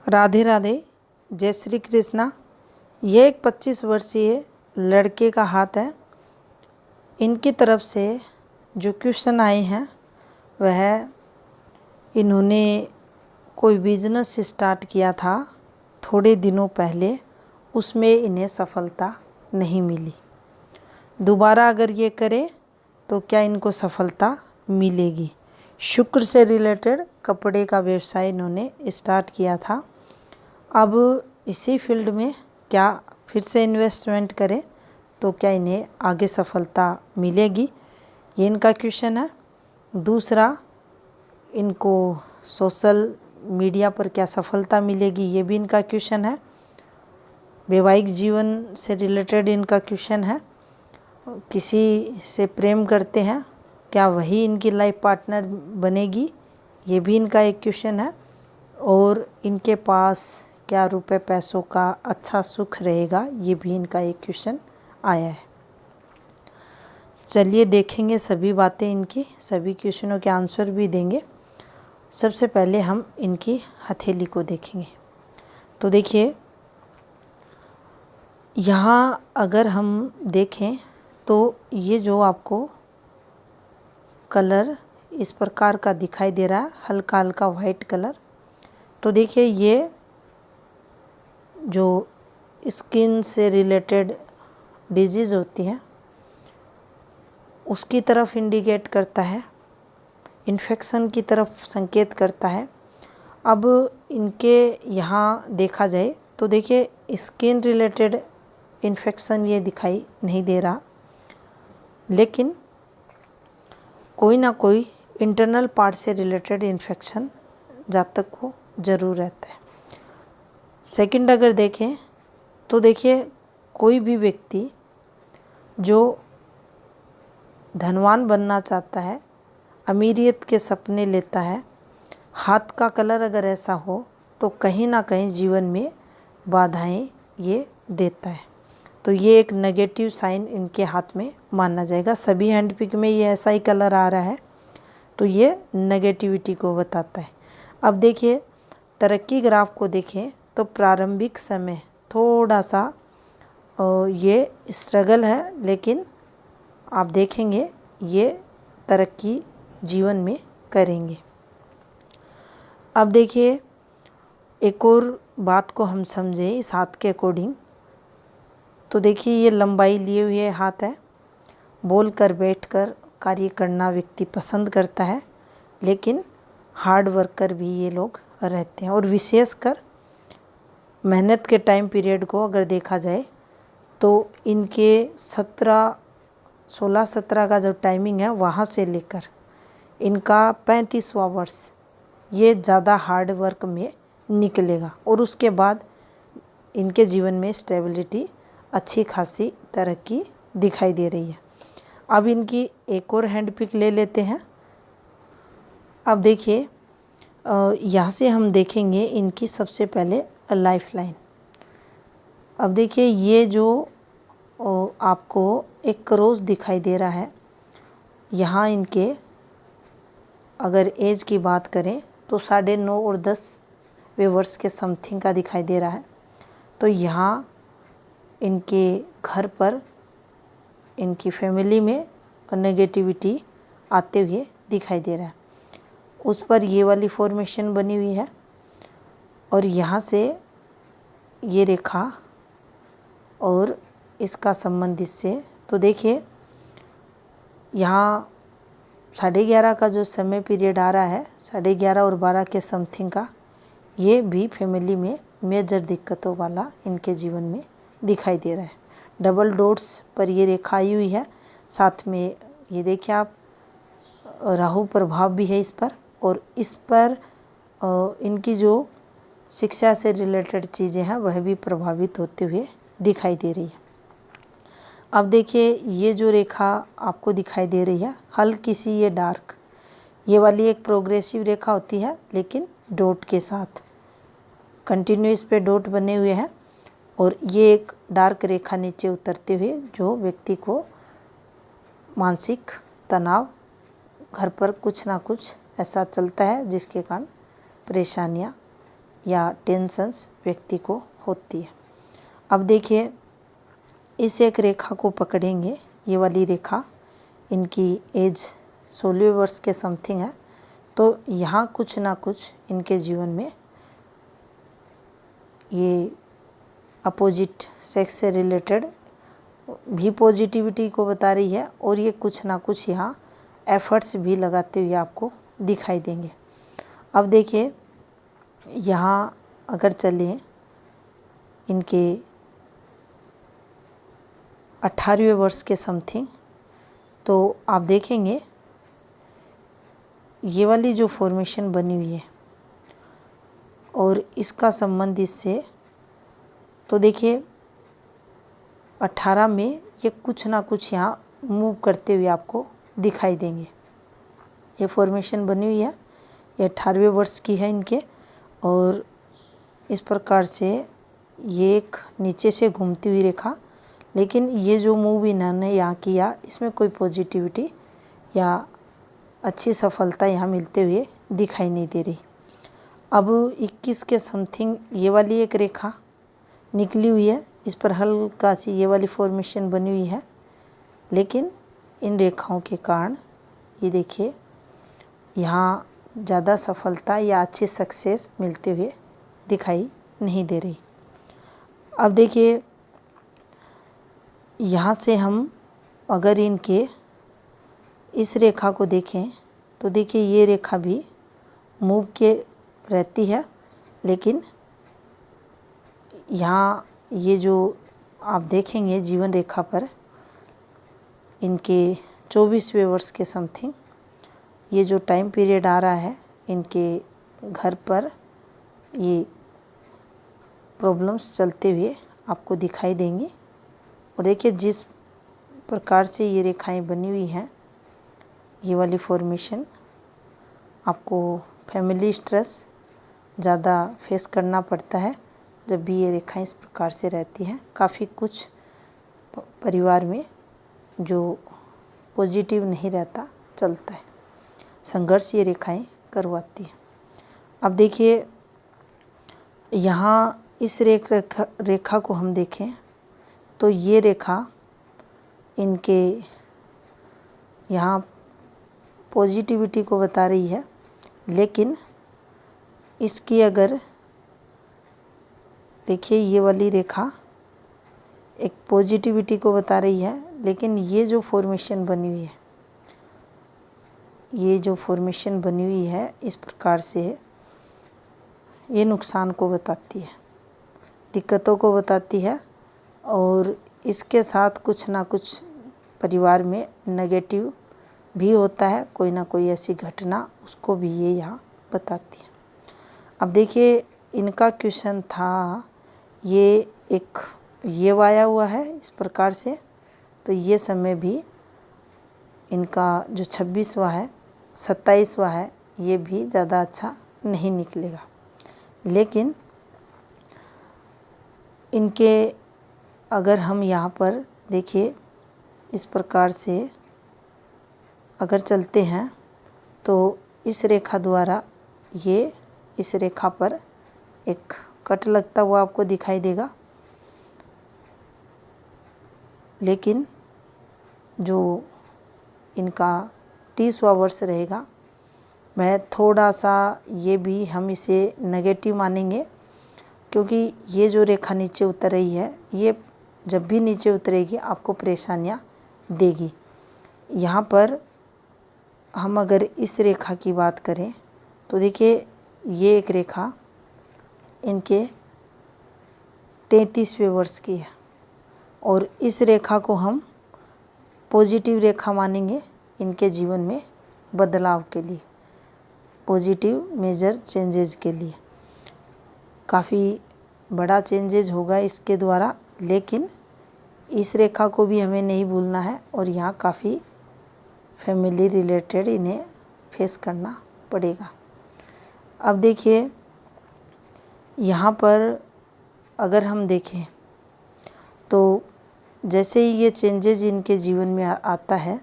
राधे राधे, जय श्री कृष्णा। ये एक 25 वर्षीय लड़के का हाथ है। इनकी तरफ से जो क्वेश्चन आए हैं वह इन्होंने कोई बिजनेस स्टार्ट किया था थोड़े दिनों पहले, उसमें इन्हें सफलता नहीं मिली। दोबारा अगर ये करें तो क्या इनको सफलता मिलेगी। शुक्र से रिलेटेड कपड़े का व्यवसाय इन्होंने स्टार्ट किया था। अब इसी फील्ड में क्या फिर से इन्वेस्टमेंट करें तो क्या इन्हें आगे सफलता मिलेगी, ये इनका क्वेश्चन है। दूसरा, इनको सोशल मीडिया पर क्या सफलता मिलेगी, ये भी इनका क्वेश्चन है। वैवाहिक जीवन से रिलेटेड इनका क्वेश्चन है। किसी से प्रेम करते हैं, क्या वही इनकी लाइफ पार्टनर बनेगी, ये भी इनका एक क्वेश्चन है। और इनके पास क्या रुपए पैसों का अच्छा सुख रहेगा, ये भी इनका एक क्वेश्चन आया है। चलिए देखेंगे सभी बातें इनकी, सभी क्वेश्चनों के आंसर भी देंगे। सबसे पहले हम इनकी हथेली को देखेंगे। तो देखिए, यहाँ अगर हम देखें तो ये जो आपको कलर इस प्रकार का दिखाई दे रहा है, हल्का हल्का वाइट कलर। तो देखिए, ये जो स्किन से रिलेटेड डिजीज़ होती है उसकी तरफ इंडिकेट करता है, इन्फेक्शन की तरफ संकेत करता है। अब इनके यहाँ देखा जाए तो देखिए, स्किन रिलेटेड इन्फेक्शन ये दिखाई नहीं दे रहा, लेकिन कोई ना कोई इंटरनल पार्ट से रिलेटेड इन्फेक्शन जातक को ज़रूर रहता है। सेकंड, अगर देखें तो देखिए, कोई भी व्यक्ति जो धनवान बनना चाहता है, अमीरियत के सपने लेता है, हाथ का कलर अगर ऐसा हो तो कहीं ना कहीं जीवन में बाधाएं ये देता है। तो ये एक नेगेटिव साइन इनके हाथ में माना जाएगा। सभी हैंड पिक में ये ऐसा ही कलर आ रहा है, तो ये नेगेटिविटी को बताता है। अब देखिए, तरक्की ग्राफ को देखें तो प्रारंभिक समय थोड़ा सा ये स्ट्रगल है, लेकिन आप देखेंगे ये तरक्की जीवन में करेंगे। अब देखिए, एक और बात को हम समझें इस हाथ के अकॉर्डिंग। तो देखिए, ये लंबाई लिए हुए हाथ है। बोलकर बैठकर कार्य करना व्यक्ति पसंद करता है, लेकिन हार्ड वर्कर भी ये लोग रहते हैं। और विशेषकर मेहनत के टाइम पीरियड को अगर देखा जाए तो इनके 16-17 का जो टाइमिंग है वहाँ से लेकर इनका 35वां वर्ष ये ज़्यादा हार्ड वर्क में निकलेगा, और उसके बाद इनके जीवन में स्टेबिलिटी, अच्छी खासी तरक्की दिखाई दे रही है। अब इनकी एक और हैंड पिक ले लेते हैं। अब देखिए, यहाँ से हम देखेंगे इनकी सबसे पहले लाइफ लाइन। अब देखिए, ये जो आपको एक क्रॉस दिखाई दे रहा है, यहाँ इनके अगर एज की बात करें तो 9.5 और 10वें वर्ष के समथिंग का दिखाई दे रहा है। तो यहाँ इनके घर पर, इनकी फैमिली में नेगेटिविटी आते हुए दिखाई दे रहा है। उस पर ये वाली फॉर्मेशन बनी हुई है, और यहाँ से ये रेखा और इसका संबंध इससे। तो देखिए, यहाँ 11:30 का जो समय पीरियड आ रहा है, 11:30 और 12 के समथिंग का, ये भी फैमिली में मेजर दिक्कतों वाला इनके जीवन में दिखाई दे रहा है। डबल डॉट्स पर ये रेखा आई हुई है, साथ में ये देखिए आप, राहु प्रभाव भी है इस पर, और इस पर इनकी जो शिक्षा से रिलेटेड चीज़ें हैं वह भी प्रभावित होते हुए दिखाई दे रही है। अब देखिए, ये जो रेखा आपको दिखाई दे रही है हल्की सी, ये डार्क, ये वाली एक प्रोग्रेसिव रेखा होती है, लेकिन डॉट के साथ कंटिन्यू इस पे डॉट बने हुए हैं, और ये एक डार्क रेखा नीचे उतरते हुए जो व्यक्ति को मानसिक तनाव, घर पर कुछ ना कुछ ऐसा चलता है जिसके कारण परेशानियाँ या टेंशन्स व्यक्ति को होती है। अब देखिए, इस एक रेखा को पकड़ेंगे, ये वाली रेखा, इनकी एज 16 वर्ष के समथिंग है। तो यहाँ कुछ ना कुछ इनके जीवन में ये अपोजिट सेक्स से रिलेटेड भी पॉजिटिविटी को बता रही है, और ये कुछ ना कुछ यहाँ एफर्ट्स भी लगाते हुए आपको दिखाई देंगे। अब देखिए, यहाँ अगर चलें इनके 18वें वर्ष के समथिंग, तो आप देखेंगे ये वाली जो फॉर्मेशन बनी हुई है और इसका संबंध इससे, तो देखिए 18 में ये कुछ ना कुछ यहाँ मूव करते हुए आपको दिखाई देंगे। ये फॉर्मेशन बनी हुई है, ये 18वें वर्ष की है इनके, और इस प्रकार से ये एक नीचे से घूमती हुई रेखा, लेकिन ये जो मूव इन्होंने यहाँ किया इसमें कोई पॉजिटिविटी या अच्छी सफलता यहाँ मिलते हुए दिखाई नहीं दे रही। अब 21 के समथिंग ये वाली एक रेखा निकली हुई है, इस पर हल्का सी ये वाली फॉर्मेशन बनी हुई है, लेकिन इन रेखाओं के कारण ये देखिए यहाँ ज़्यादा सफलता या अच्छी सक्सेस मिलते हुए दिखाई नहीं दे रही। अब देखिए, यहाँ से हम अगर इनके इस रेखा को देखें तो देखिए ये रेखा भी मूव के रहती है, लेकिन यहाँ ये जो आप देखेंगे जीवन रेखा पर इनके 24वें वर्ष के समथिंग ये जो टाइम पीरियड आ रहा है, इनके घर पर ये प्रॉब्लम्स चलते हुए आपको दिखाई देंगी। और देखिए जिस प्रकार से ये रेखाएं बनी हुई हैं, ये वाली फॉर्मेशन, आपको फैमिली स्ट्रेस ज़्यादा फेस करना पड़ता है जब भी ये रेखाएं इस प्रकार से रहती हैं। काफ़ी कुछ परिवार में जो पॉजिटिव नहीं रहता चलता है, संघर्ष ये रेखाएं करवाती हैं। अब देखिए, यहाँ इस रेखा को हम देखें तो ये रेखा इनके यहाँ पॉजिटिविटी को बता रही है, लेकिन इसकी अगर देखिए ये वाली रेखा एक पॉजिटिविटी को बता रही है, लेकिन ये जो फॉर्मेशन बनी हुई है, ये जो फॉर्मेशन बनी हुई है इस प्रकार से ये नुकसान को बताती है, दिक्कतों को बताती है, और इसके साथ कुछ ना कुछ परिवार में नेगेटिव भी होता है, कोई ना कोई ऐसी घटना उसको भी ये यहाँ बताती है। अब देखिए, इनका क्वेश्चन था ये वाया हुआ है इस प्रकार से, तो ये समय भी इनका जो 26वां है 27वां है ये भी ज़्यादा अच्छा नहीं निकलेगा। लेकिन इनके अगर हम यहाँ पर देखिए इस प्रकार से अगर चलते हैं तो इस रेखा द्वारा ये इस रेखा पर एक कट लगता हुआ आपको दिखाई देगा, लेकिन जो इनका 30वां वर्ष रहेगा वह थोड़ा सा ये भी हम इसे नेगेटिव मानेंगे, क्योंकि ये जो रेखा नीचे उतर रही है ये जब भी नीचे उतरेगी आपको परेशानियां देगी। यहाँ पर हम अगर इस रेखा की बात करें तो देखिए ये एक रेखा इनके 33वें वर्ष की है, और इस रेखा को हम पॉजिटिव रेखा मानेंगे इनके जीवन में बदलाव के लिए, पॉजिटिव मेजर चेंजेज के लिए। काफ़ी बड़ा चेंजेज होगा इसके द्वारा, लेकिन इस रेखा को भी हमें नहीं भूलना है, और यहाँ काफ़ी फैमिली रिलेटेड इन्हें फेस करना पड़ेगा। अब देखिए, यहाँ पर अगर हम देखें तो जैसे ही ये चेंजेज इनके जीवन में आता है,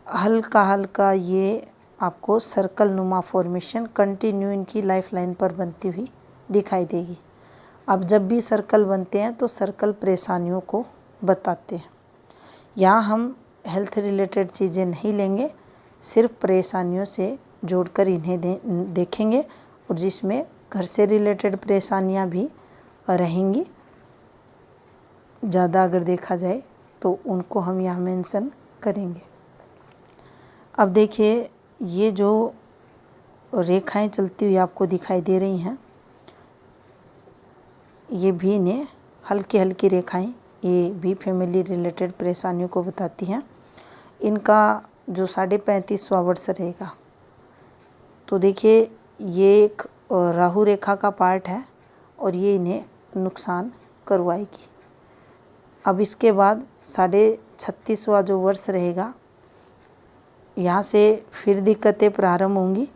हल्का हल्का ये आपको सर्कल नुमा फॉर्मेशन कंटिन्यू इनकी लाइफ लाइन पर बनती हुई दिखाई देगी। अब जब भी सर्कल बनते हैं तो सर्कल परेशानियों को बताते हैं। यहाँ हम हेल्थ रिलेटेड चीज़ें नहीं लेंगे, सिर्फ परेशानियों से जोड़कर इन्हें देखेंगे और जिसमें घर से रिलेटेड परेशानियाँ भी रहेंगी ज़्यादा अगर देखा जाए तो उनको हम यहाँ मेंशन करेंगे। अब देखिए ये जो रेखाएं चलती हुई आपको दिखाई दे रही हैं, ये भी इन्हें हल्की हल्की रेखाएं, ये भी फैमिली रिलेटेड परेशानियों को बताती हैं। इनका जो 35.5वां वर्ष रहेगा, तो देखिए ये एक राहु रेखा का पार्ट है और ये इन्हें नुकसान करवाएगी। अब इसके बाद 36वां जो वर्ष रहेगा, यहाँ से फिर दिक्कतें प्रारंभ होंगी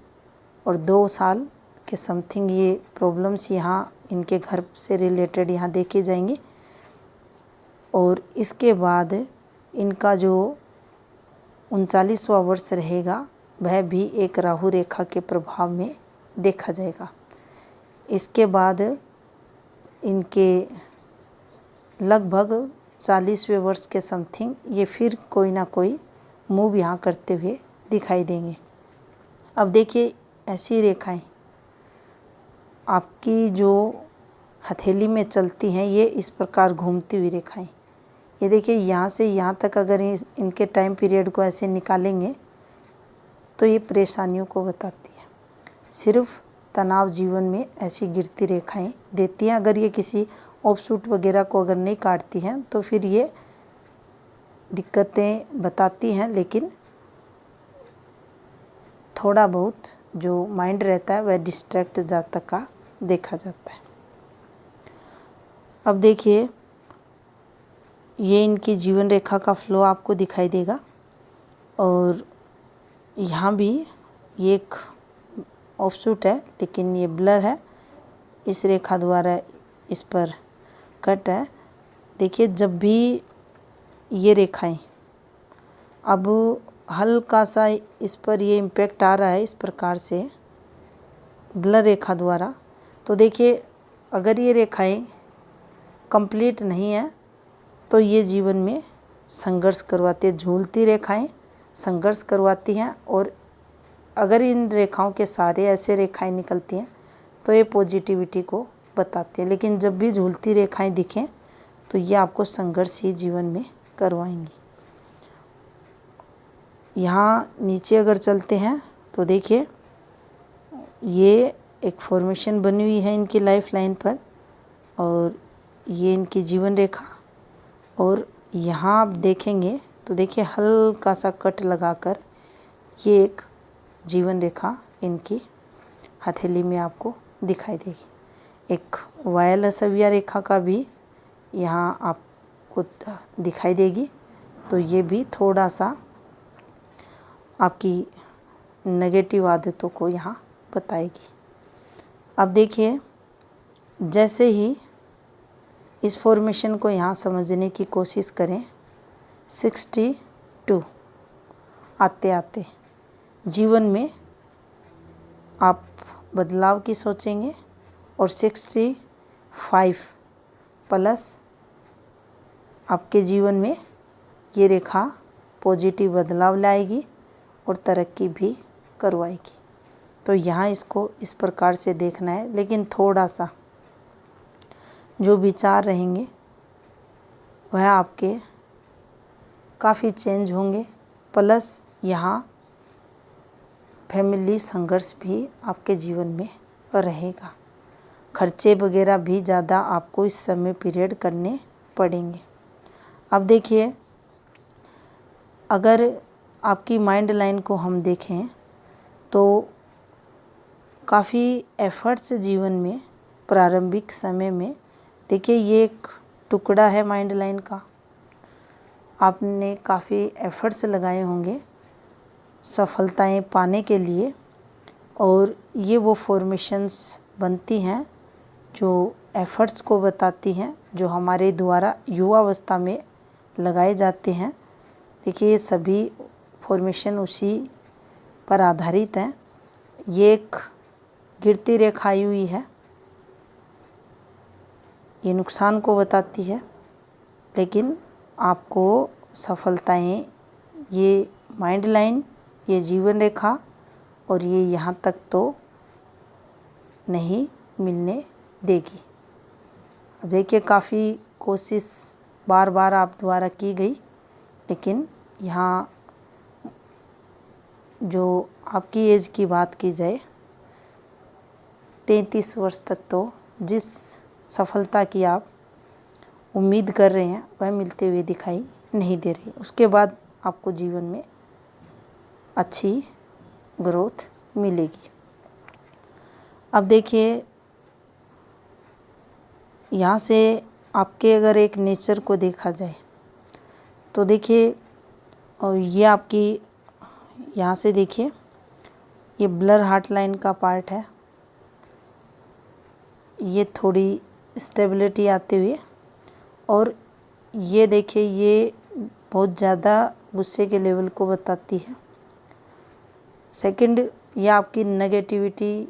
और 2 साल के समथिंग ये प्रॉब्लम्स यहाँ इनके घर से रिलेटेड यहाँ देखी जाएंगी। और इसके बाद इनका जो 39वां वर्ष रहेगा वह भी एक राहु रेखा के प्रभाव में देखा जाएगा। इसके बाद इनके लगभग 40वें वर्ष के समथिंग ये फिर कोई ना कोई मूव यहाँ करते हुए दिखाई देंगे। अब देखिए ऐसी रेखाएं आपकी जो हथेली में चलती हैं, ये इस प्रकार घूमती हुई रेखाएं, ये देखिए यहाँ से यहाँ तक अगर इनके टाइम पीरियड को ऐसे निकालेंगे तो ये परेशानियों को बताती है। सिर्फ तनाव जीवन में ऐसी गिरती रेखाएं देती हैं। अगर ये किसी ऑफशूट वगैरह को अगर नहीं काटती हैं तो फिर ये दिक्कतें बताती हैं, लेकिन थोड़ा बहुत जो माइंड रहता है वह डिस्ट्रैक्ट जाता का देखा जाता है। अब देखिए ये इनकी जीवन रेखा का फ्लो आपको दिखाई देगा और यहाँ भी ये एक ऑफशूट है, लेकिन ये ब्लर है, इस रेखा द्वारा इस पर कट है। देखिए जब भी ये रेखाएं, अब हल्का सा इस पर ये इम्पैक्ट आ रहा है इस प्रकार से ब्लर रेखा द्वारा, तो देखिए अगर ये रेखाएं कंप्लीट नहीं है तो ये जीवन में संघर्ष करवाती है। झूलती रेखाएं संघर्ष करवाती हैं और अगर इन रेखाओं के सारे ऐसे रेखाएं निकलती हैं तो ये पॉजिटिविटी को बताती है, लेकिन जब भी झूलती रेखाएं दिखें तो ये आपको संघर्ष ही जीवन में करवाएंगी। यहाँ नीचे अगर चलते हैं तो देखिए ये एक फॉर्मेशन बनी हुई है इनकी लाइफ लाइन पर और ये इनकी जीवन रेखा, और यहाँ आप देखेंगे तो देखिए हल्का सा कट लगाकर ये एक जीवन रेखा इनकी हथेली में आपको दिखाई देगी। एक वायल असव्या रेखा का भी यहाँ आपको दिखाई देगी, तो ये भी थोड़ा सा आपकी नेगेटिव आदतों को यहाँ बताएगी। अब देखिए जैसे ही इस फॉर्मेशन को यहाँ समझने की कोशिश करें, 62 आते आते जीवन में आप बदलाव की सोचेंगे और 65 प्लस आपके जीवन में ये रेखा पॉजिटिव बदलाव लाएगी और तरक्की भी करवाएगी। तो यहाँ इसको इस प्रकार से देखना है, लेकिन थोड़ा सा जो विचार रहेंगे वह आपके काफ़ी चेंज होंगे, प्लस यहाँ फैमिली संघर्ष भी आपके जीवन में रहेगा। खर्चे वगैरह भी ज़्यादा आपको इस समय पीरियड करने पड़ेंगे। अब देखिए अगर आपकी माइंड लाइन को हम देखें तो काफ़ी एफर्ट्स जीवन में प्रारंभिक समय में, देखिए ये एक टुकड़ा है माइंड लाइन का, आपने काफ़ी एफर्ट्स लगाए होंगे सफलताएं पाने के लिए, और ये वो फॉर्मेशंस बनती हैं जो एफर्ट्स को बताती हैं, जो हमारे द्वारा युवावस्था में लगाए जाते हैं। देखिए ये सभी फॉर्मेशन उसी पर आधारित हैं। ये एक गिरती रेखा आई हुई है, ये नुकसान को बताती है, लेकिन आपको सफलताएं, ये माइंड लाइन, ये जीवन रेखा और ये यहाँ तक तो नहीं मिलने देगी। अब देखिए, काफ़ी कोशिश बार बार आप द्वारा की गई, लेकिन यहाँ जो आपकी एज की बात की जाए 33 वर्ष तक तो जिस सफलता की आप उम्मीद कर रहे हैं वह मिलते हुए दिखाई नहीं दे रही। उसके बाद आपको जीवन में अच्छी ग्रोथ मिलेगी। अब देखिए, यहाँ से आपके अगर एक नेचर को देखा जाए तो देखिए, और ये आपकी यहाँ से देखिए, ये ब्लर हार्ट लाइन का पार्ट है, ये थोड़ी स्टेबिलिटी आते हुए, और ये देखिए, ये बहुत ज़्यादा गुस्से के लेवल को बताती है। सेकंड, ये आपकी नेगेटिविटी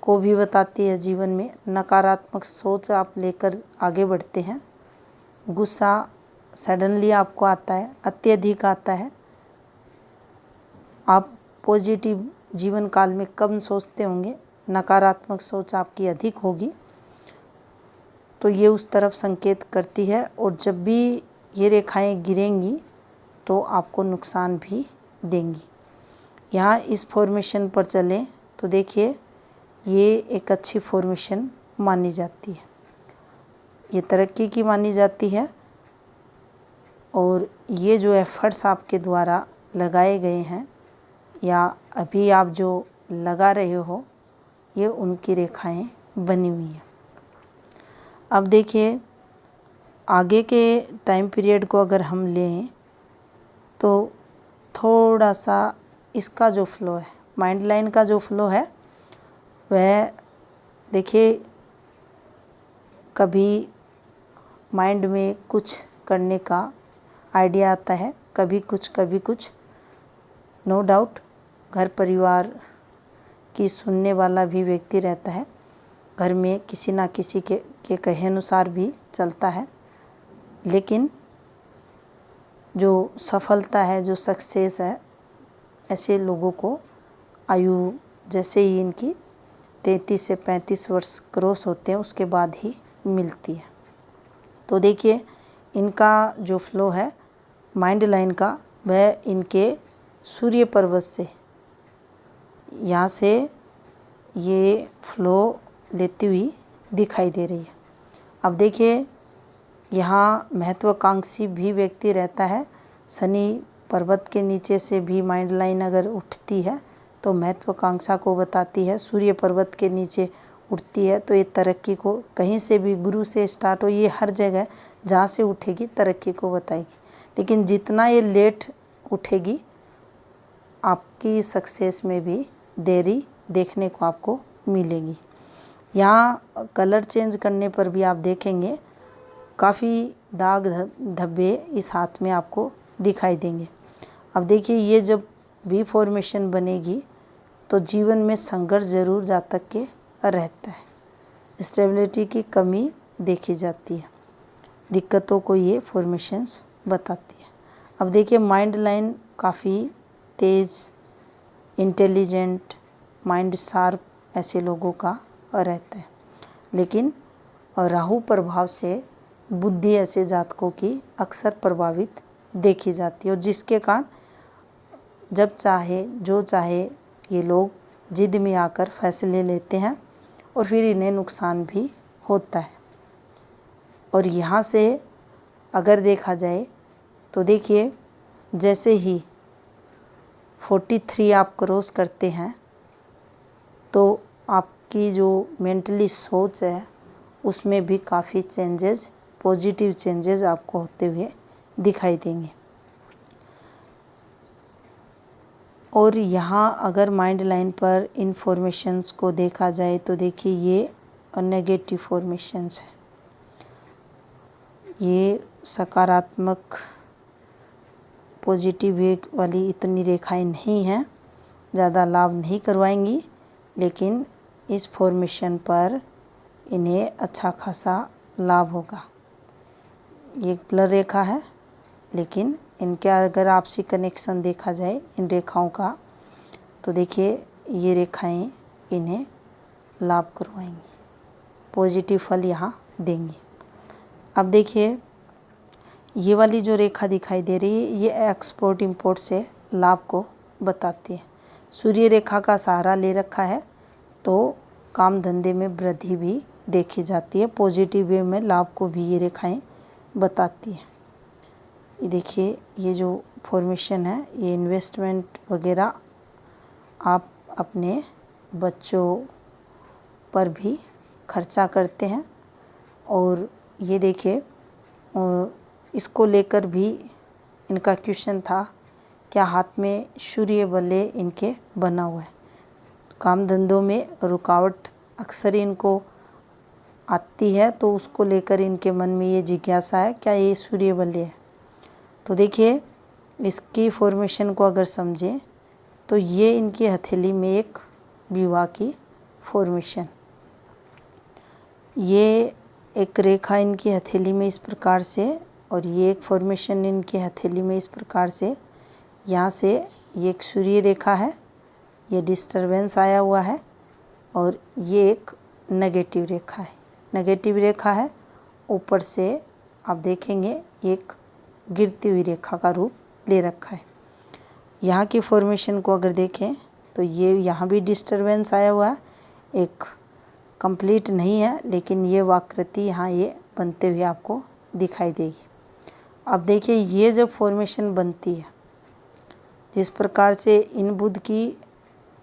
को भी बताती है। जीवन में नकारात्मक सोच आप लेकर आगे बढ़ते हैं। गुस्सा सडनली आपको आता है, अत्यधिक आता है। आप पॉजिटिव जीवन काल में कम सोचते होंगे, नकारात्मक सोच आपकी अधिक होगी, तो ये उस तरफ संकेत करती है। और जब भी ये रेखाएं गिरेंगी तो आपको नुकसान भी देंगी। यहाँ इस फॉर्मेशन पर चलें तो देखिए, ये एक अच्छी फॉर्मेशन मानी जाती है, ये तरक्की की मानी जाती है। और ये जो एफर्ट्स आपके द्वारा लगाए गए हैं या अभी आप जो लगा रहे हो, ये उनकी रेखाएं बनी हुई हैं। अब देखिए, आगे के टाइम पीरियड को अगर हम लें तो थोड़ा सा इसका जो फ्लो है, माइंड लाइन का जो फ्लो है, वह देखिए, कभी माइंड में कुछ करने का आइडिया आता है, कभी कुछ। नो डाउट घर परिवार की सुनने वाला भी व्यक्ति रहता है, घर में किसी ना किसी के कहे अनुसार भी चलता है। लेकिन जो सफलता है, जो सक्सेस है, ऐसे लोगों को आयु जैसे ही इनकी 33 से 35 वर्ष क्रॉस होते हैं उसके बाद ही मिलती है। तो देखिए, इनका जो फ्लो है माइंड लाइन का, वह इनके सूर्य पर्वत से यहाँ से ये फ्लो लेती हुई दिखाई दे रही है। अब देखिए, यहाँ महत्वाकांक्षी भी व्यक्ति रहता है। शनि पर्वत के नीचे से भी माइंड लाइन अगर उठती है तो महत्वाकांक्षा को बताती है। सूर्य पर्वत के नीचे उठती है तो ये तरक्की को, कहीं से भी गुरु से स्टार्ट हो, ये हर जगह जहाँ से उठेगी तरक्की को बताएगी। लेकिन जितना ये लेट उठेगी, आपकी सक्सेस में भी देरी देखने को आपको मिलेगी। यहाँ कलर चेंज करने पर भी आप देखेंगे काफ़ी दाग धब्बे इस हाथ में आपको दिखाई देंगे। अब देखिए, ये जब वी फॉर्मेशन बनेगी तो जीवन में संघर्ष जरूर जातक के रहता है, स्टेबिलिटी की कमी देखी जाती है, दिक्कतों को ये फॉर्मेशंस बताती है। अब देखिए, माइंड लाइन काफ़ी तेज़, इंटेलिजेंट, माइंड शार्प ऐसे लोगों का रहता है। लेकिन राहु प्रभाव से बुद्धि ऐसे जातकों की अक्सर प्रभावित देखी जाती है, और जिसके कारण जब चाहे जो चाहे ये लोग जिद में आकर फैसले लेते हैं और फिर इन्हें नुकसान भी होता है। और यहाँ से अगर देखा जाए तो देखिए, जैसे ही 43 आप क्रॉस करते हैं तो आपकी जो मेंटली सोच है उसमें भी काफ़ी चेंजेस, पॉजिटिव चेंजेस आपको होते हुए दिखाई देंगे। और यहाँ अगर माइंड लाइन पर इन फॉर्मेशंस को देखा जाए तो देखिए, ये नेगेटिव फॉर्मेशंस है, ये सकारात्मक पॉजिटिव वेग वाली इतनी रेखाएं नहीं हैं। ज़्यादा लाभ नहीं करवाएंगी, लेकिन इस फॉर्मेशन पर इन्हें अच्छा खासा लाभ होगा। ये एक ब्लर रेखा है, लेकिन इनके अगर आपसी कनेक्शन देखा जाए इन रेखाओं का, तो देखिए ये रेखाएं इन्हें लाभ करवाएंगी, पॉजिटिव फल यहाँ देंगी। अब देखिए ये वाली जो रेखा दिखाई दे रही है, ये एक्सपोर्ट इंपोर्ट से लाभ को बताती है। सूर्य रेखा का सहारा ले रखा है तो काम धंधे में वृद्धि भी देखी जाती है, पॉजिटिव वे में लाभ को भी ये रेखाएं बताती है। ये देखिए ये जो फॉर्मेशन है, ये इन्वेस्टमेंट वगैरह आप अपने बच्चों पर भी खर्चा करते हैं। और ये देखिए इसको लेकर भी इनका क्वेश्चन था, क्या हाथ में सूर्य बल्ले इनके बना हुआ है। काम धंधों में रुकावट अक्सर इनको आती है, तो उसको लेकर इनके मन में ये जिज्ञासा है, क्या ये सूर्य बल्ले है। तो देखिए इसकी फॉर्मेशन को अगर समझें तो ये इनकी हथेली में एक विवाह की फॉर्मेशन, ये एक रेखा इनकी हथेली में इस प्रकार से, और ये एक फॉर्मेशन इनकी हथेली में इस प्रकार से। यहाँ से ये एक सूर्य रेखा है, ये डिस्टरबेंस आया हुआ है, और ये एक नेगेटिव रेखा है। नेगेटिव रेखा है, ऊपर से आप देखेंगे एक गिरती हुई रेखा का रूप ले रखा है। यहाँ की फॉर्मेशन को अगर देखें तो ये यहाँ भी डिस्टरबेंस आया हुआ है, एक कंप्लीट नहीं है, लेकिन ये वाकृति यहाँ ये बनते हुए आपको दिखाई देगी। अब देखिए ये जब फॉर्मेशन बनती है, जिस प्रकार से इन बुध की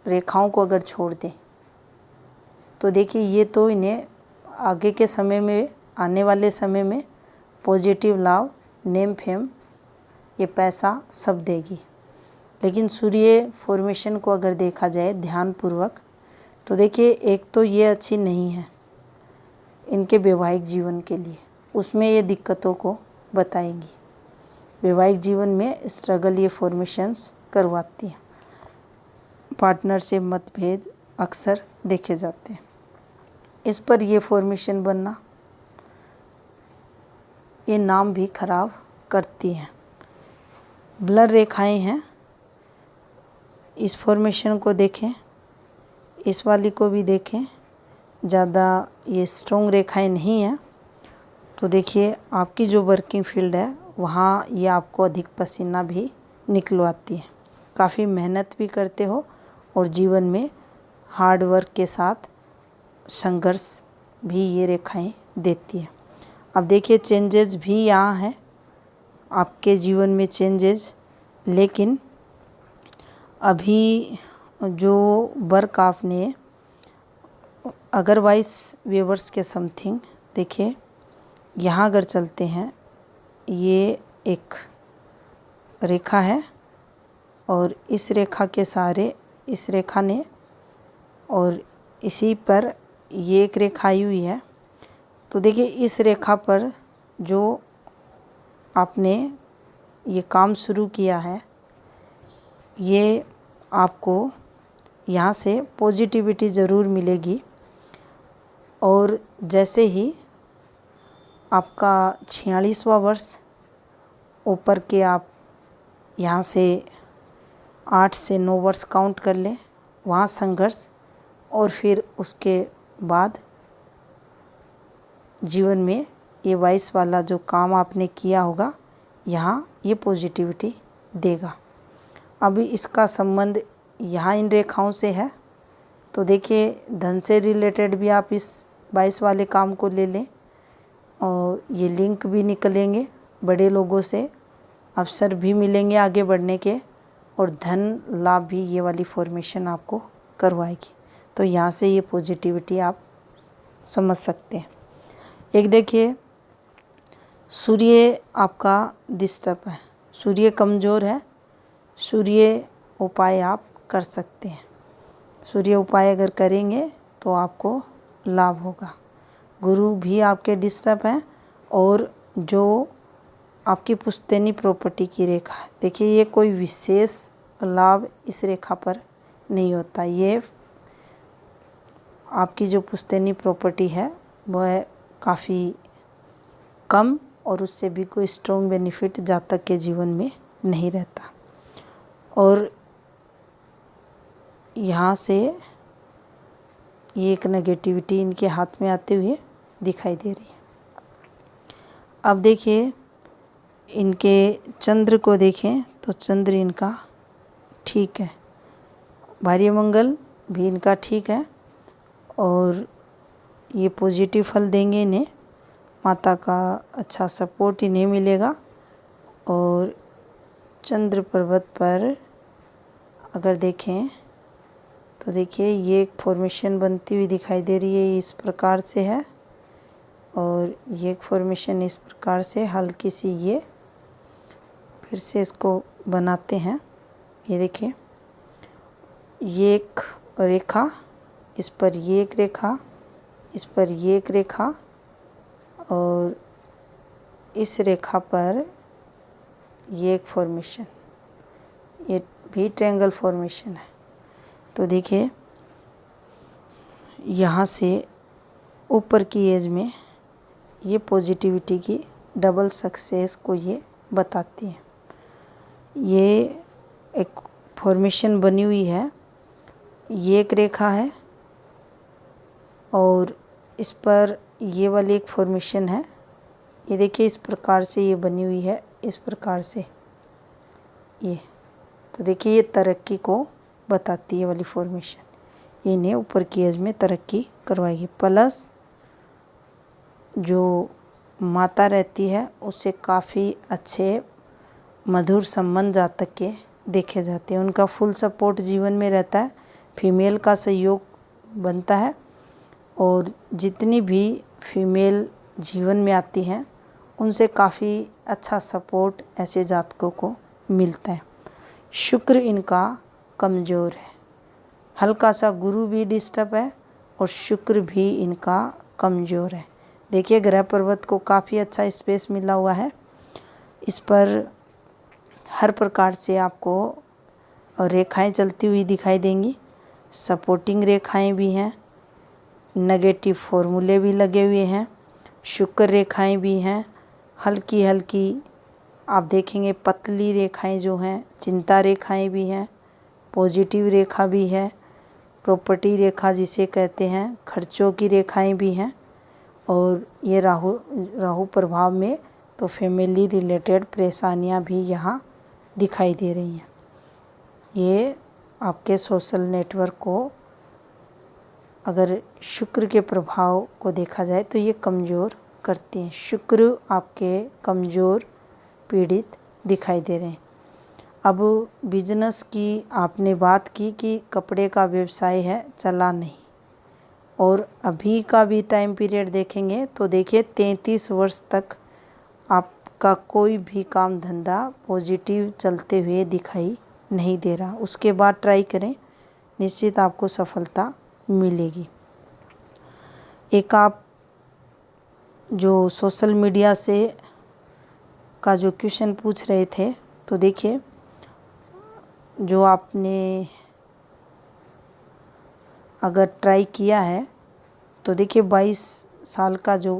रेखाओं को अगर छोड़ दें तो देखिए ये तो इन्हें आगे के समय में, आने वाले समय में पॉजिटिव लाभ, नेम फेम, ये पैसा सब देगी। लेकिन सूर्य फॉर्मेशन को अगर देखा जाए ध्यानपूर्वक तो देखिए एक तो ये अच्छी नहीं है इनके वैवाहिक जीवन के लिए, उसमें ये दिक्कतों को बताएंगी। वैवाहिक जीवन में स्ट्रगल ये फॉर्मेशंस करवाती है, पार्टनर से मतभेद अक्सर देखे जाते हैं। इस पर ये फॉर्मेशन बनना ये नाम भी खराब करती हैं। ब्लर रेखाएं हैं, इस फॉर्मेशन को देखें, इस वाली को भी देखें, ज़्यादा ये स्ट्रॉन्ग रेखाएं नहीं हैं। तो देखिए आपकी जो वर्किंग फील्ड है वहाँ ये आपको अधिक पसीना भी निकलवाती है, काफ़ी मेहनत भी करते हो और जीवन में हार्ड वर्क के साथ संघर्ष भी ये रेखाएं देती है। अब देखिए चेंजेस भी यहाँ है आपके जीवन में चेंजेस, लेकिन अभी जो वर्क आपने अगर 22 व्यूवर्स के समथिंग देखिए यहाँ अगर चलते हैं, ये एक रेखा है और इस रेखा के सहारे इस रेखा ने, और इसी पर ये एक रेखा आई हुई है। तो देखिए इस रेखा पर जो आपने ये काम शुरू किया है, ये आपको यहाँ से पॉजिटिविटी ज़रूर मिलेगी। और जैसे ही आपका 46वां वर्ष ऊपर के आप यहाँ से 8 से 9 वर्ष काउंट कर लें, वहाँ संघर्ष, और फिर उसके बाद जीवन में ये 22 वाला जो काम आपने किया होगा, यहाँ ये पॉजिटिविटी देगा। अभी इसका संबंध यहाँ इन रेखाओं से है, तो देखिए धन से रिलेटेड भी आप इस 22 वाले काम को ले लें, और ये लिंक भी निकलेंगे, बड़े लोगों से अवसर भी मिलेंगे आगे बढ़ने के, और धन लाभ भी ये वाली फॉर्मेशन आपको करवाएगी। तो यहाँ से ये पॉजिटिविटी आप समझ सकते हैं। एक देखिए सूर्य आपका डिस्टर्ब है, सूर्य कमज़ोर है, सूर्य उपाय आप कर सकते हैं। सूर्य उपाय अगर करेंगे तो आपको लाभ होगा। गुरु भी आपके डिस्टर्ब हैं, और जो आपकी पुश्तैनी प्रॉपर्टी की रेखा है, देखिए ये कोई विशेष लाभ इस रेखा पर नहीं होता। ये आपकी जो पुश्तैनी प्रॉपर्टी है वह काफ़ी कम और उससे भी कोई स्ट्रॉन्ग बेनिफिट जातक के जीवन में नहीं रहता। और यहाँ से ये एक नेगेटिविटी इनके हाथ में आते हुए दिखाई दे रही है। अब देखिए इनके चंद्र को देखें तो चंद्र इनका ठीक है, भार्य मंगल भी इनका ठीक है और ये पॉजिटिव फल देंगे इन्हें, माता का अच्छा सपोर्ट इन्हें मिलेगा। और चंद्र पर्वत पर अगर देखें तो देखिए ये एक फॉर्मेशन बनती हुई दिखाई दे रही है, इस प्रकार से है और ये एक फॉर्मेशन इस प्रकार से हल्की सी ये फिर से इसको बनाते हैं। ये देखिए ये एक रेखा, इस पर ये एक रेखा, इस पर ये एक रेखा और इस रेखा पर ये एक फॉर्मेशन, ये भी ट्रायंगल फॉर्मेशन है। तो देखिए यहाँ से ऊपर की एज में ये पॉजिटिविटी की डबल सक्सेस को ये बताती है। ये एक फॉर्मेशन बनी हुई है, ये एक रेखा है और इस पर ये वाली एक फॉर्मेशन है। ये देखिए इस प्रकार से ये बनी हुई है, इस प्रकार से ये। तो देखिए ये तरक्की को बताती है वाली फॉर्मेशन, ये इन्हें ऊपर की एज में तरक्की करवाएगी। प्लस जो माता रहती है उससे काफ़ी अच्छे मधुर संबंध जातक के देखे जाते हैं, उनका फुल सपोर्ट जीवन में रहता है, फीमेल का सहयोग बनता है और जितनी भी फीमेल जीवन में आती हैं उनसे काफ़ी अच्छा सपोर्ट ऐसे जातकों को मिलता है। शुक्र इनका कमज़ोर है, हल्का सा गुरु भी डिस्टर्ब है और शुक्र भी इनका कमज़ोर है। देखिए ग्रह पर्वत को काफ़ी अच्छा स्पेस मिला हुआ है, इस पर हर प्रकार से आपको रेखाएं चलती हुई दिखाई देंगी, सपोर्टिंग रेखाएं भी हैं, नेगेटिव फॉर्मूले भी लगे हुए हैं, शुक्र रेखाएं भी हैं, हल्की हल्की आप देखेंगे पतली रेखाएं जो हैं, चिंता रेखाएं भी हैं, पॉजिटिव रेखा भी है, प्रॉपर्टी रेखा जिसे कहते हैं, खर्चों की रेखाएं भी हैं और ये राहु प्रभाव में तो फैमिली रिलेटेड परेशानियां भी यहाँ दिखाई दे रही हैं। ये आपके सोशल नेटवर्क को अगर शुक्र के प्रभाव को देखा जाए तो ये कमज़ोर करती हैं। शुक्र आपके कमज़ोर पीड़ित दिखाई दे रहे हैं। अब बिजनेस की आपने बात की कि कपड़े का व्यवसाय है, चला नहीं, और अभी का भी टाइम पीरियड देखेंगे तो देखिए 33 वर्ष तक आपका कोई भी काम धंधा पॉजिटिव चलते हुए दिखाई नहीं दे रहा। उसके बाद ट्राई करें, निश्चित आपको सफलता मिलेगी। एक आप जो सोशल मीडिया से का जो क्वेश्चन पूछ रहे थे, तो देखिए जो आपने अगर ट्राई किया है तो देखिए 22 साल का जो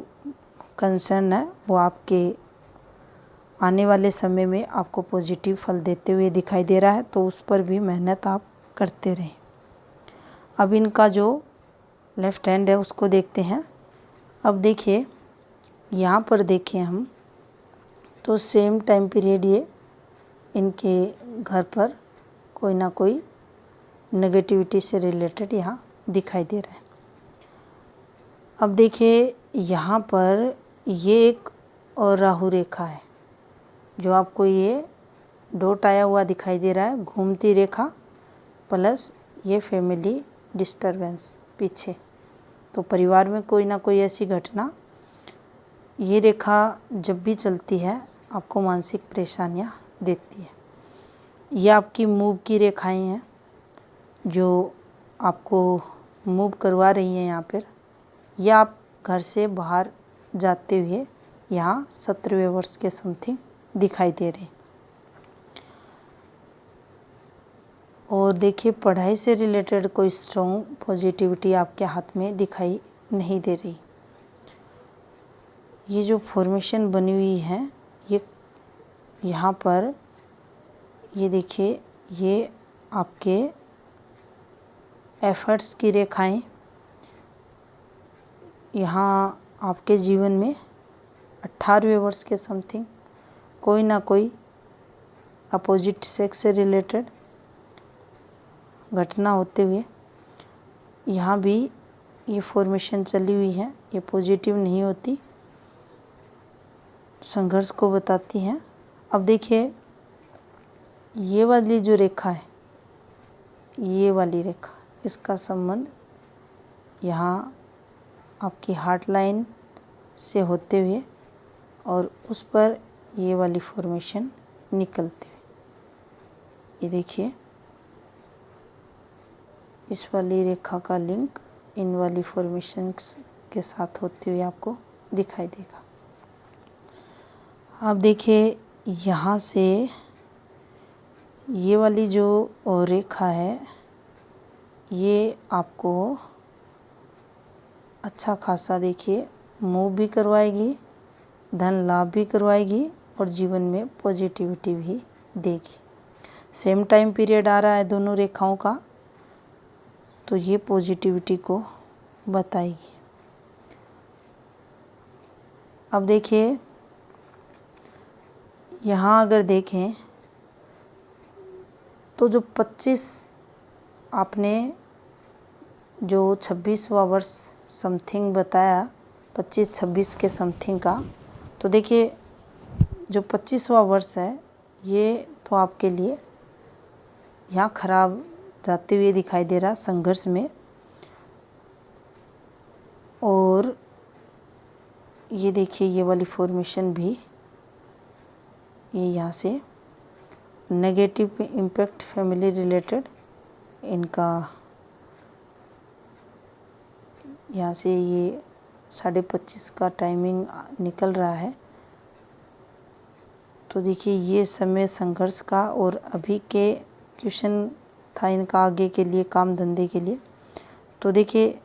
कंसर्न है वो आपके आने वाले समय में आपको पॉजिटिव फल देते हुए दिखाई दे रहा है, तो उस पर भी मेहनत आप करते रहें। अब इनका जो लेफ़्ट हैंड है उसको देखते हैं। अब देखिए यहाँ पर देखें हम तो सेम टाइम पीरियड ये इनके घर पर कोई ना कोई नेगेटिविटी से रिलेटेड यहाँ दिखाई दे रहा है। अब देखिए यहाँ पर ये एक और राहु रेखा है जो आपको ये डॉट आया हुआ दिखाई दे रहा है, घूमती रेखा, प्लस ये फैमिली डिस्टरबेंस पीछे, तो परिवार में कोई ना कोई ऐसी घटना, ये रेखा जब भी चलती है आपको मानसिक परेशानियाँ देती है। ये आपकी मूव की रेखाएं हैं जो आपको मूव करवा रही हैं यहाँ पर, या आप घर से बाहर जाते हुए यहाँ 17वें वर्ष के समथिंग दिखाई दे रहे हैं। और देखिए पढ़ाई से रिलेटेड कोई स्ट्रॉन्ग पॉजिटिविटी आपके हाथ में दिखाई नहीं दे रही। ये जो फॉर्मेशन बनी हुई है ये यहाँ पर ये देखिए, ये आपके एफर्ट्स की रेखाएं यहाँ आपके जीवन में 18वें वर्ष के समथिंग कोई ना कोई अपोजिट सेक्स से रिलेटेड घटना होते हुए यहाँ भी ये फॉर्मेशन चली हुई है। ये पॉजिटिव नहीं होती, संघर्ष को बताती हैं। अब देखिए ये वाली जो रेखा है, ये वाली रेखा, इसका संबंध यहाँ आपकी हार्ट लाइन से होते हुए और उस पर ये वाली फॉर्मेशन निकलते हुए, ये देखिए इस वाली रेखा का लिंक इन वाली फॉर्मेशंस के साथ होते हुए आपको दिखाई देगा। अब देखिए यहाँ से ये वाली जो रेखा है ये आपको अच्छा खासा देखिए मूव भी करवाएगी, धन लाभ भी करवाएगी और जीवन में पॉजिटिविटी भी देगी। सेम टाइम पीरियड आ रहा है दोनों रेखाओं का, तो ये पॉजिटिविटी को बताएगी। अब देखिए यहाँ अगर देखें तो जो 25 आपने जो 26वां वर्ष समथिंग बताया, 25-26 के समथिंग का, तो देखिए जो 25वां वर्ष है ये तो आपके लिए यहाँ खराब जाते हुए दिखाई दे रहा संघर्ष में। और ये देखिए ये वाली फॉर्मेशन भी ये यहाँ से नेगेटिव इम्पैक्ट फैमिली रिलेटेड, इनका यहाँ से ये 25:30 का टाइमिंग निकल रहा है। तो देखिए ये समय संघर्ष का और अभी के क्वेश्चन था इनका आगे के लिए काम धंधे के लिए। तो देखिए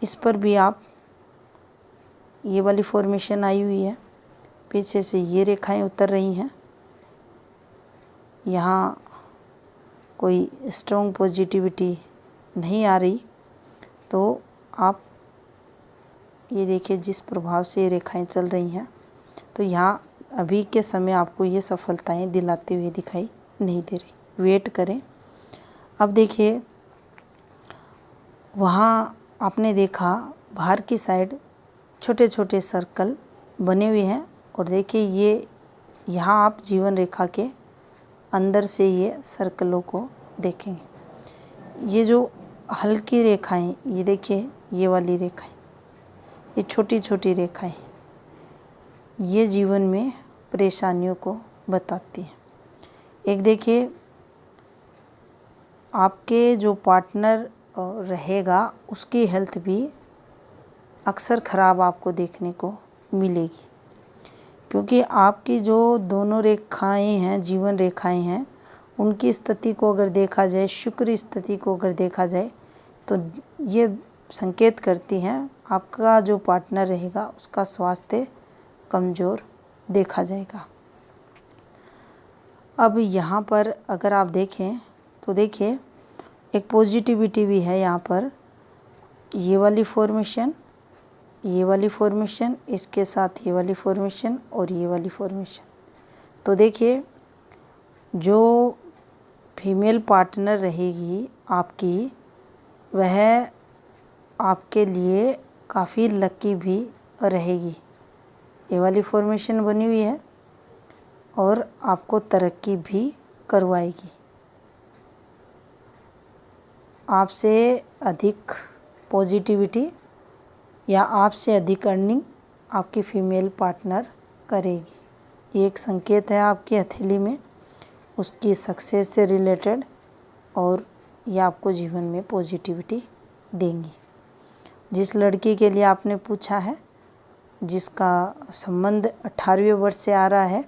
इस पर भी आप ये वाली फॉर्मेशन आई हुई है, पीछे से ये रेखाएं उतर रही हैं। यहाँ कोई स्ट्रॉन्ग पॉजिटिविटी नहीं आ रही, तो आप ये देखिए जिस प्रभाव से ये रेखाएं चल रही हैं, तो यहाँ अभी के समय आपको ये सफलताएं दिलाते हुए दिखाई नहीं दे रही। वेट करें। अब देखिए वहाँ आपने देखा बाहर की साइड छोटे छोटे सर्कल बने हुए हैं और देखिए ये यहाँ आप जीवन रेखा के अंदर से ये सर्कलों को देखेंगे। ये जो हल्की रेखाएं, ये देखिए ये वाली रेखाएं, ये छोटी छोटी रेखाएं, ये जीवन में परेशानियों को बताती हैं। एक देखिए आपके जो पार्टनर रहेगा उसकी हेल्थ भी अक्सर ख़राब आपको देखने को मिलेगी, क्योंकि आपकी जो दोनों रेखाएं हैं, जीवन रेखाएं हैं, उनकी स्थिति को अगर देखा जाए, शुक्र स्थिति को अगर देखा जाए, तो ये संकेत करती हैं आपका जो पार्टनर रहेगा उसका स्वास्थ्य कमज़ोर देखा जाएगा। अब यहाँ पर अगर आप देखें तो देखिए एक पॉजिटिविटी भी है यहाँ पर। ये वाली फॉर्मेशन, ये वाली फॉर्मेशन, इसके साथ ये वाली फॉर्मेशन और ये वाली फॉर्मेशन। तो देखिए जो फीमेल पार्टनर रहेगी आपकी, वह आपके लिए काफ़ी लकी भी रहेगी। ये वाली फॉर्मेशन बनी हुई है और आपको तरक्की भी करवाएगी। आपसे अधिक पॉजिटिविटी या आपसे अधिक अर्निंग आपकी फीमेल पार्टनर करेगी। ये एक संकेत है आपकी हथेली में उसकी सक्सेस से रिलेटेड, और ये आपको जीवन में पॉजिटिविटी देंगी। जिस लड़की के लिए आपने पूछा है, जिसका संबंध 18वें वर्ष से आ रहा है,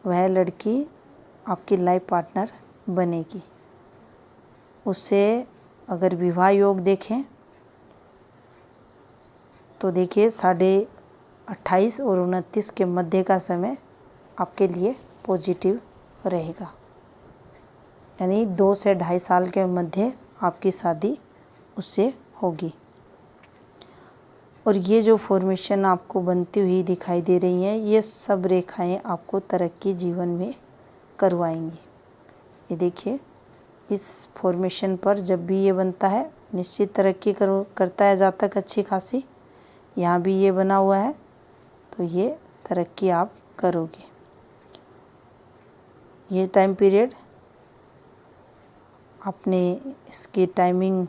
वह लड़की आपकी लाइफ पार्टनर बनेगी। उससे अगर विवाह योग देखें तो देखिए 28.5 और 29 के मध्य का समय आपके लिए पॉजिटिव रहेगा, यानी 2 से 2.5 साल के मध्य आपकी शादी उससे होगी। और ये जो फॉर्मेशन आपको बनती हुई दिखाई दे रही हैं, ये सब रेखाएं आपको तरक्की जीवन में करवाएंगी। ये देखिए, इस फॉर्मेशन पर जब भी ये बनता है निश्चित तरक्की करता है जातक अच्छी खासी। यहाँ भी ये बना हुआ है तो ये तरक्की आप करोगे। ये टाइम पीरियड आपने इसकी टाइमिंग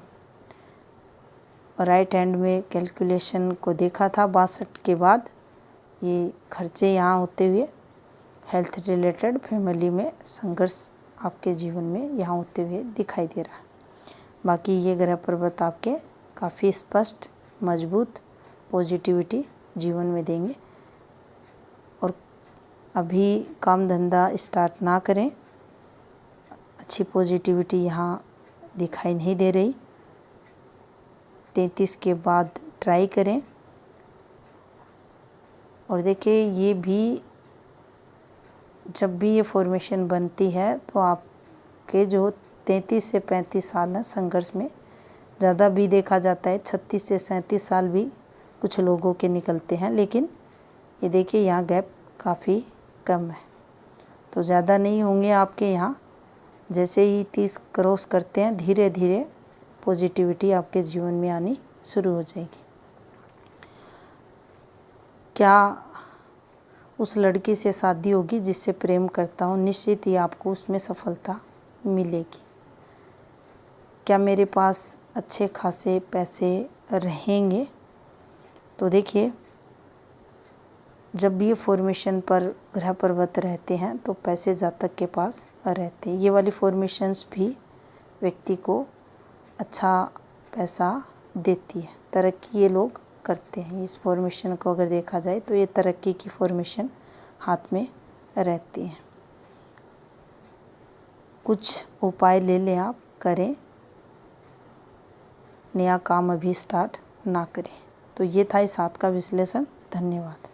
राइट हैंड में कैलकुलेशन को देखा था 62 के बाद ये खर्चे यहाँ होते हुए हेल्थ रिलेटेड फैमिली में संघर्ष आपके जीवन में यहाँ होते हुए दिखाई दे रहा है। बाकी ये ग्रह पर्वत आपके काफ़ी स्पष्ट मजबूत पॉजिटिविटी जीवन में देंगे। और अभी काम धंधा स्टार्ट ना करें, अच्छी पॉजिटिविटी यहाँ दिखाई नहीं दे रही। 33 के बाद ट्राई करें। और देखिए, ये भी जब भी ये फॉर्मेशन बनती है तो आपके जो 33 से 35 साल हैं संघर्ष में ज़्यादा भी देखा जाता है। 36 से 37 साल भी कुछ लोगों के निकलते हैं, लेकिन ये देखिए यहाँ गैप काफ़ी कम है, तो ज़्यादा नहीं होंगे आपके यहाँ। जैसे ही 30 क्रॉस करते हैं धीरे धीरे पॉजिटिविटी आपके जीवन में आनी शुरू हो जाएगी। क्या उस लड़की से शादी होगी जिससे प्रेम करता हूँ, निश्चित ही आपको उसमें सफलता मिलेगी। क्या मेरे पास अच्छे खासे पैसे रहेंगे, तो देखिए जब भी ये फॉर्मेशन पर ग्रह पर्वत रहते हैं तो पैसे जातक के पास रहते हैं। ये वाली फॉर्मेशंस भी व्यक्ति को अच्छा पैसा देती है, तरक्की ये लोग करते हैं। इस फॉर्मेशन को अगर देखा जाए तो ये तरक्की की फॉर्मेशन हाथ में रहती है। कुछ उपाय ले लें आप, करें, नया काम अभी स्टार्ट ना करें। तो ये था इस 7 का विश्लेषण। धन्यवाद।